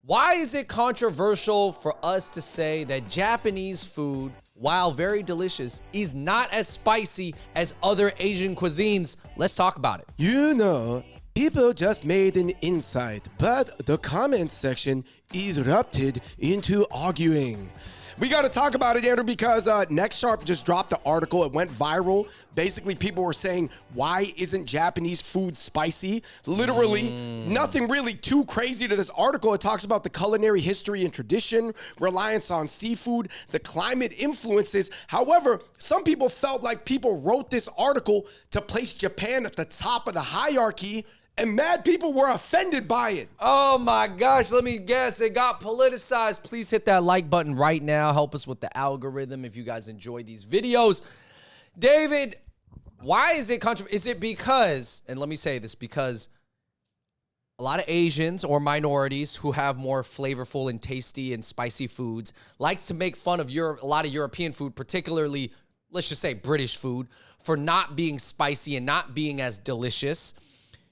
Why is it controversial for us to say that Japanese food, while very delicious, is not as spicy as other Asian cuisines? Let's talk about it. You know, people just made an insight, but the comments section erupted into arguing. We got to talk about it, Andrew, because Next Sharp just dropped the article. It went viral. Basically, people were saying, why isn't Japanese food spicy? Literally, nothing really too crazy to this article. It talks about the culinary history and tradition, reliance on seafood, the climate influences. However, some people felt like people wrote this article to place Japan at the top of the hierarchy, and mad people were offended by it. Oh my gosh, let me guess. It got politicized. Please hit that like button right now. Help us with the algorithm if you guys enjoy these videos. David, why is it controversial? Is it because, and let me say this, because a lot of Asians or minorities who have more flavorful and tasty and spicy foods like to make fun of a lot of European food, particularly, let's just say British food, for not being spicy and not being as delicious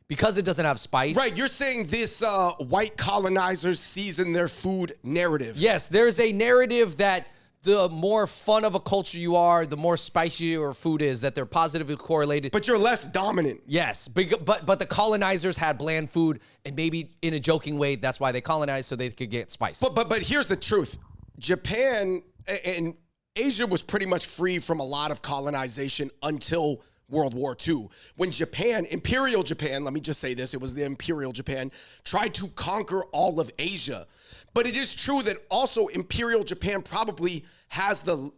because it doesn't have spice. Right, you're saying this white colonizers season their food narrative. Yes, there's a narrative that the more fun of a culture you are, the more spicy your food is, that they're positively correlated. But you're less dominant. Yes, but the colonizers had bland food, and maybe in a joking way, that's why they colonized, so they could get spice. But here's the truth. Japan and Asia was pretty much free from a lot of colonization until World War II. When Japan, Imperial Japan, let me just say this, it was the Imperial Japan, tried to conquer all of Asia. But it is true that also Imperial Japan probably has the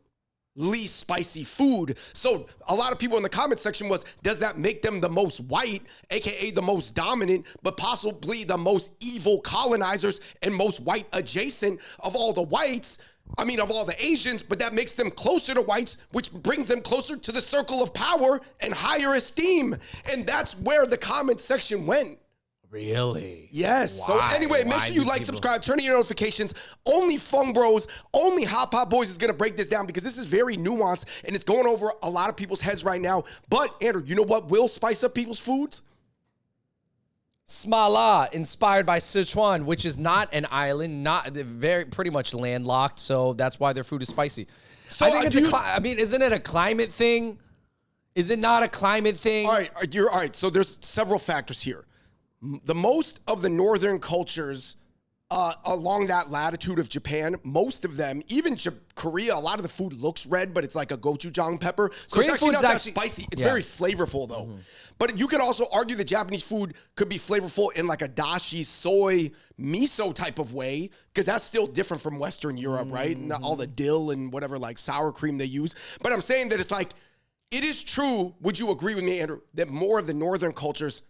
least spicy food. So a lot of people in the comment section was, does that make them the most white, AKA the most dominant, but possibly the most evil colonizers and most white adjacent of all the whites? I mean, of all the Asians, but that makes them closer to whites, which brings them closer to the circle of power and higher esteem. And that's where the comment section went. Really? Yes. Why? So anyway, make Why sure you do like, people- subscribe, turn on your notifications. Only Fung Bros, only Hop Hop Boys is going to break this down because this is very nuanced and it's going over a lot of people's heads right now. But Andrew, you know what will spice up people's foods? Smala, inspired by Sichuan, which is not an island, pretty much landlocked, so that's why their food is spicy. So I think isn't it a climate thing? Is it not a climate thing? All right. So there's several factors here. The most of the northern cultures along that latitude of Japan, most of them, even Korea, a lot of the food looks red, but it's like a gochujang pepper. So Korean it's actually not that actually spicy. It's very flavorful though. But you could also argue that Japanese food could be flavorful in like a dashi soy miso type of way, because that's still different from Western Europe, right? And all the dill and whatever like sour cream they use. But I'm saying that it's like, it is true, would you agree with me, Andrew, that more of the northern cultures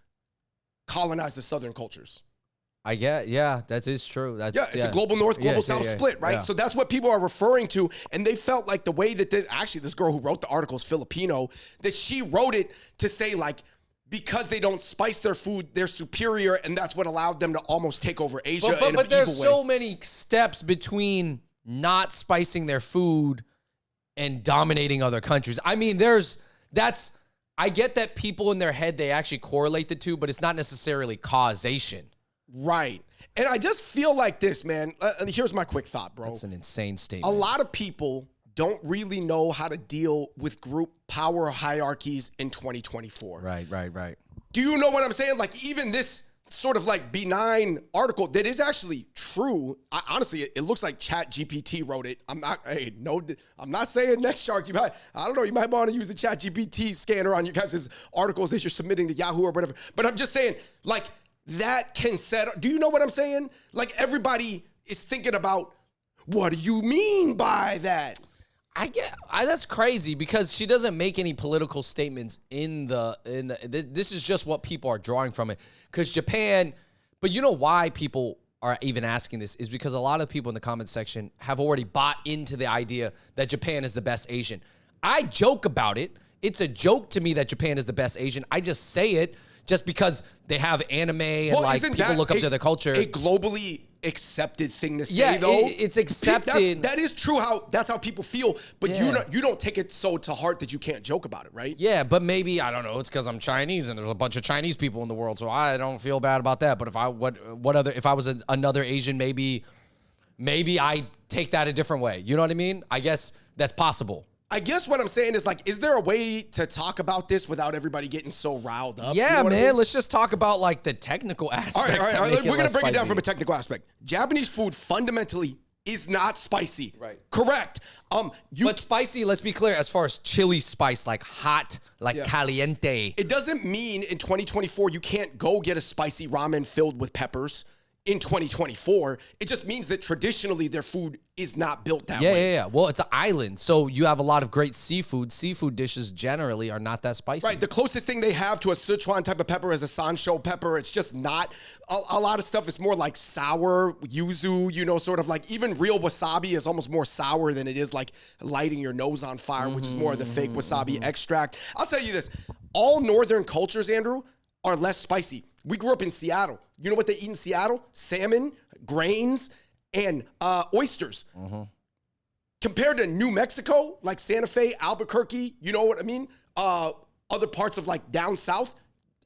colonize the southern cultures? That is true. It's a global north, global south split, right? Yeah. So that's what people are referring to. And they felt like the way that this girl who wrote the article is Filipino, that she wrote it to say like, because they don't spice their food, they're superior, and that's what allowed them to almost take over Asia in an but there's evil way. so many steps between not spicing their food and dominating other countries. I mean, I get that people in their head, they actually correlate the two, but it's not necessarily causation. Right. And I just feel like this, man. Here's my quick thought, bro. That's an insane statement. A lot of people don't really know how to deal with group power hierarchies in 2024. Right. Do you know what I'm saying? Like, even this sort of like benign article that is actually true. Honestly, it looks like Chat GPT wrote it. I'm not saying Next Shark. You might want to use the Chat GPT scanner on you guys' articles that you're submitting to Yahoo or whatever. But I'm just saying, like, that can set. Do you know what I'm saying? Like, everybody is thinking about, what do you mean by that? That's crazy because she doesn't make any political statements this is just what people are drawing from it. Because Japan, but you know why people are even asking this is because a lot of people in the comment section have already bought into the idea that Japan is the best Asian. I joke about it. It's a joke to me that Japan is the best Asian. I just say it just because they have anime and people look up to their culture. A globally accepted thing to say, Yeah, though. it's accepted. That is true. That's how people feel. But Yeah. you don't take it so to heart that you can't joke about it, right? Yeah, but maybe, I don't know, it's because I'm Chinese and there's a bunch of Chinese people in the world, so I don't feel bad about that. But if I if I was another Asian, maybe I take that a different way. You know what I mean? I guess that's possible. I guess what I'm saying is, like, is there a way to talk about this without everybody getting so riled up? Yeah, You know what I man. mean? Let's just talk about like the technical aspects. All right. We're going to break it down from a a technical aspect. Japanese food fundamentally is not spicy. Right. Correct. But spicy, let's be clear, as far as chili spice, like hot, like caliente. It doesn't mean in 2024 you can't go get a spicy ramen filled with peppers in 2024. It just means that traditionally their food is not built that way. Yeah. Well, it's an island, so you have a lot of great seafood. Seafood dishes generally are not that spicy. Right. The closest thing they have to a Sichuan type of pepper is a Sansho pepper. It's just not. A lot of stuff is more like sour, yuzu, sort of like even real wasabi is almost more sour than it is like lighting your nose on fire, which is more of the fake wasabi extract. I'll tell you this. All northern cultures, Andrew, are less spicy. We grew up in Seattle. You know what they eat in Seattle? Salmon, grains, and oysters. Compared to New Mexico, like Santa Fe, Albuquerque, you know what I mean? Other parts of like down south,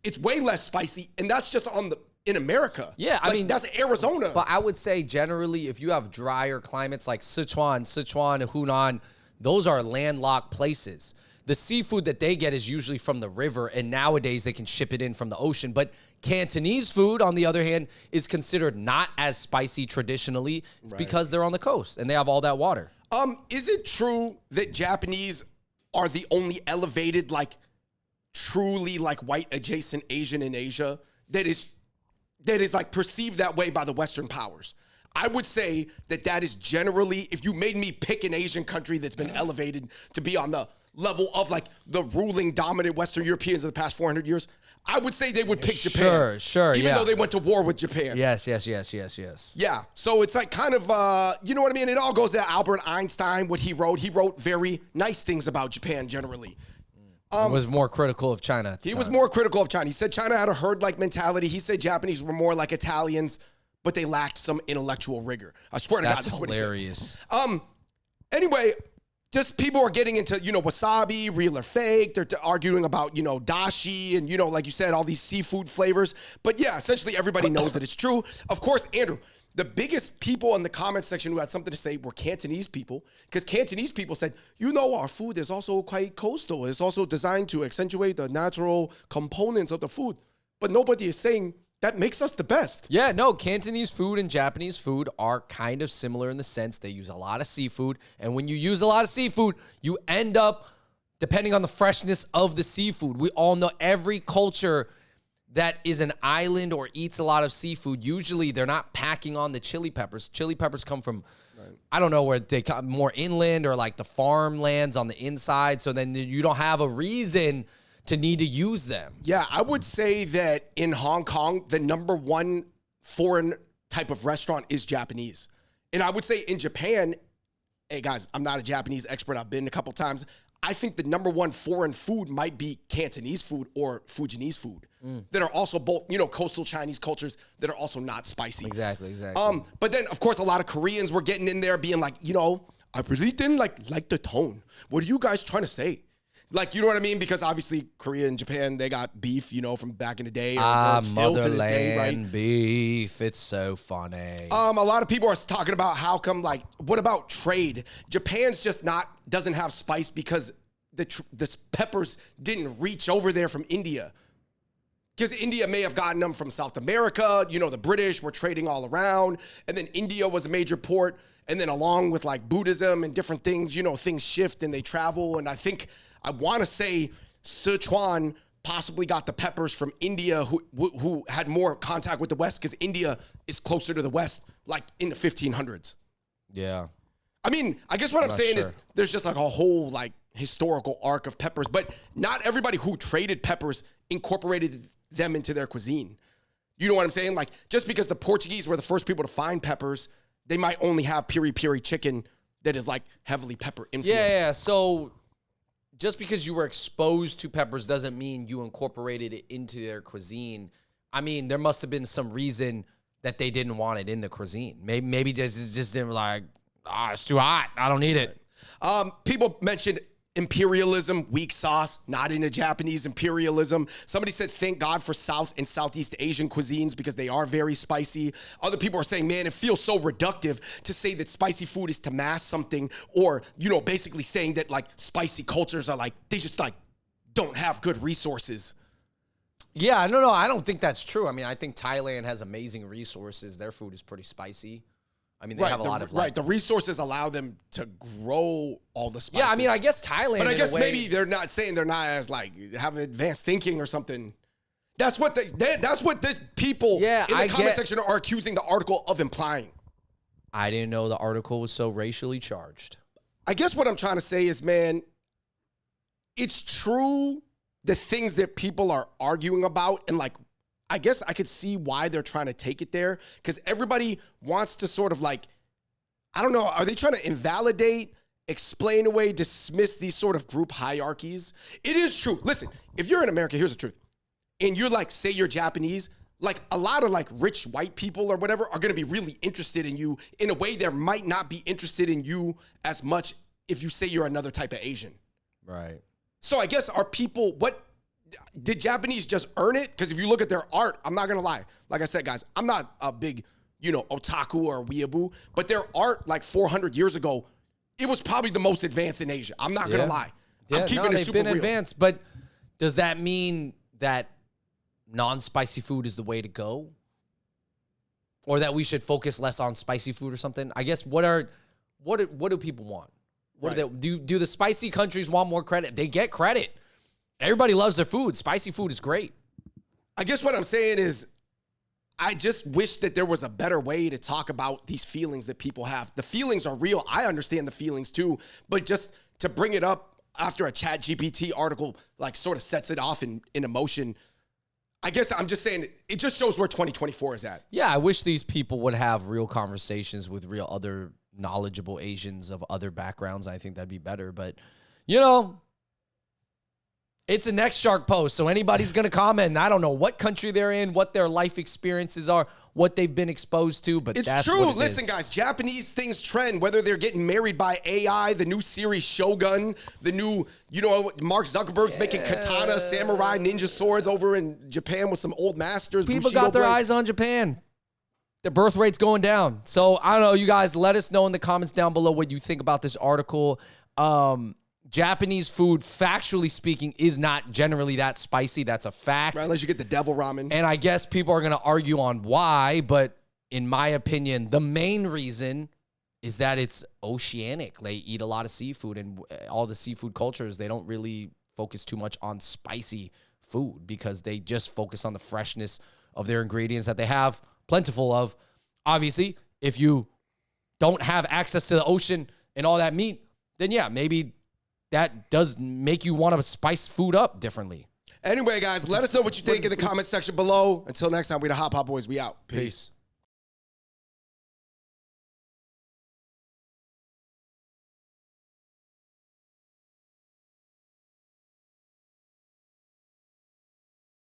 it's way less spicy, and that's just in America. Yeah, I mean, that's Arizona. But I would say generally, if you have drier climates like Sichuan, Hunan, those are landlocked places. The seafood that they get is usually from the river, and nowadays they can ship it in from the ocean. But Cantonese food, on the other hand, is considered not as spicy traditionally. It's because they're on the coast and they have all that water. Is it true that Japanese are the only elevated, like, truly like white adjacent Asian in Asia that is like perceived that way by the Western powers? I would say that is generally, if you made me pick an Asian country that's been elevated to be on the level of like the ruling dominant Western Europeans of the past 400 years, I would say they would pick Japan. Sure, even though they went to war with Japan. Yes. Yeah, so it's like kind of, you know what I mean? It all goes to Albert Einstein, what he wrote. He wrote very nice things about Japan generally. Was more critical of China. He was more critical of China. He said China had a herd-like mentality. He said Japanese were more like Italians, but they lacked some intellectual rigor. I swear to God, that's hilarious. What he said. Anyway, just people are getting into, wasabi, real or fake. They're arguing about, dashi and, like you said, all these seafood flavors. But yeah, essentially everybody knows that it's true. Of course, Andrew, the biggest people in the comment section who had something to say were Cantonese people, because Cantonese people said, our food is also quite coastal. It's also designed to accentuate the natural components of the food. But nobody is saying that makes us the best. Yeah, no, Cantonese food and Japanese food are kind of similar in the sense they use a lot of seafood. And when you use a lot of seafood, you end up, depending on the freshness of the seafood, we all know every culture that is an island or eats a lot of seafood, usually they're not packing on the chili peppers. Chili peppers come from, I don't know, where they come more inland or like the farmlands on the inside. So then you don't have a reason to need to use them. Yeah, I would say that in Hong Kong, the number one foreign type of restaurant is Japanese. And I would say in Japan, hey guys, I'm not a Japanese expert. I've been a couple times. I think the number one foreign food might be Cantonese food or Fujianese food that are also both, coastal Chinese cultures that are also not spicy. Exactly. But then, of course, a lot of Koreans were getting in there being like, I really didn't like the tone. What are you guys trying to say? Like, you know what I mean? Because obviously Korea and Japan, they got beef, from back in the day. Still to this day, right? Beef. It's so funny. A lot of people are talking about how come, like, what about trade? Japan's just doesn't have spice because the peppers didn't reach over there from India. Because India may have gotten them from South America. The British were trading all around. And then India was a major port. And then along with like Buddhism and different things, things shift and they travel. And I want to say Sichuan possibly got the peppers from India who had more contact with the West because India is closer to the West, like in the 1500s. Yeah. I mean, I guess what I'm saying is there's just like a whole like historical arc of peppers, but not everybody who traded peppers incorporated them into their cuisine. You know what I'm saying? Like just because the Portuguese were the first people to find peppers, they might only have piri-piri chicken that is like heavily pepper influenced. Yeah. So just because you were exposed to peppers doesn't mean you incorporated it into their cuisine. I mean, there must have been some reason that they didn't want it in the cuisine. Maybe just didn't like, it's too hot. I don't need it. People mentioned imperialism, weak sauce, not into Japanese imperialism. Somebody said, thank God for South and Southeast Asian cuisines because they are very spicy. Other people are saying, man, it feels so reductive to say that spicy food is to mask something, or, you know, basically saying that like spicy cultures are like, they just like don't have good resources. Yeah, no, I don't think that's true. I mean, I think Thailand has amazing resources. Their food is pretty spicy. I mean, they have a lot of the resources allow them to grow all the spices. Yeah, I mean, I guess Thailand. But I guess maybe they're not saying they're not as like having advanced thinking or something. That's what this people in the comment section are accusing the article of implying. I didn't know the article was so racially charged. I guess what I'm trying to say is, man, it's true the things that people are arguing about, and like, I guess I could see why they're trying to take it there, because everybody wants to sort of like, I don't know, are they trying to invalidate, explain away, dismiss these sort of group hierarchies? It is true. Listen, if you're in America, here's the truth. And you're like, say you're Japanese, like a lot of like rich white people or whatever are going to be really interested in you in a way they might not be interested in you as much if you say you're another type of Asian. Right. So I guess are people, did Japanese just earn it? Because if you look at their art, I'm not going to lie. Like I said, guys, I'm not a big, otaku or weeaboo, but their art like 400 years ago, it was probably the most advanced in Asia. I'm not going to lie. Yeah, I'm keeping it super real. They've been advanced, but does that mean that non-spicy food is the way to go? Or that we should focus less on spicy food or something? I guess what do people want? Do the spicy countries want more credit? They get credit. Everybody loves their food. Spicy food is great. I guess what I'm saying is I just wish that there was a better way to talk about these feelings that people have. The feelings are real. I understand the feelings too, but just to bring it up after a ChatGPT article like sort of sets it off in emotion, I guess I'm just saying it just shows where 2024 is at. Yeah, I wish these people would have real conversations with real other knowledgeable Asians of other backgrounds. I think that'd be better, but it's a next Shark post, so anybody's going to comment. And I don't know what country they're in, what their life experiences are, what they've been exposed to, but it's that's true. what it Listen, is. guys, Japanese things trend, whether they're getting married by AI, the new series Shogun, the new, Mark Zuckerberg's making katana, samurai, ninja swords over in Japan with some old masters. People got their eyes on Japan. The birth rate's going down. So, I don't know, you guys, let us know in the comments down below what you think about this article. Japanese food, factually speaking, is not generally that spicy. That's a fact. Right, unless you get the devil ramen. And I guess people are going to argue on why, but in my opinion, the main reason is that it's oceanic. They eat a lot of seafood, and all the seafood cultures, they don't really focus too much on spicy food because they just focus on the freshness of their ingredients that they have plentiful of. Obviously, if you don't have access to the ocean and all that meat, then yeah, maybe that does make you want to spice food up differently. Anyway, guys, let us know what you think in the comment section below. Until next time, we the Hot Pot Boys. We out. Peace.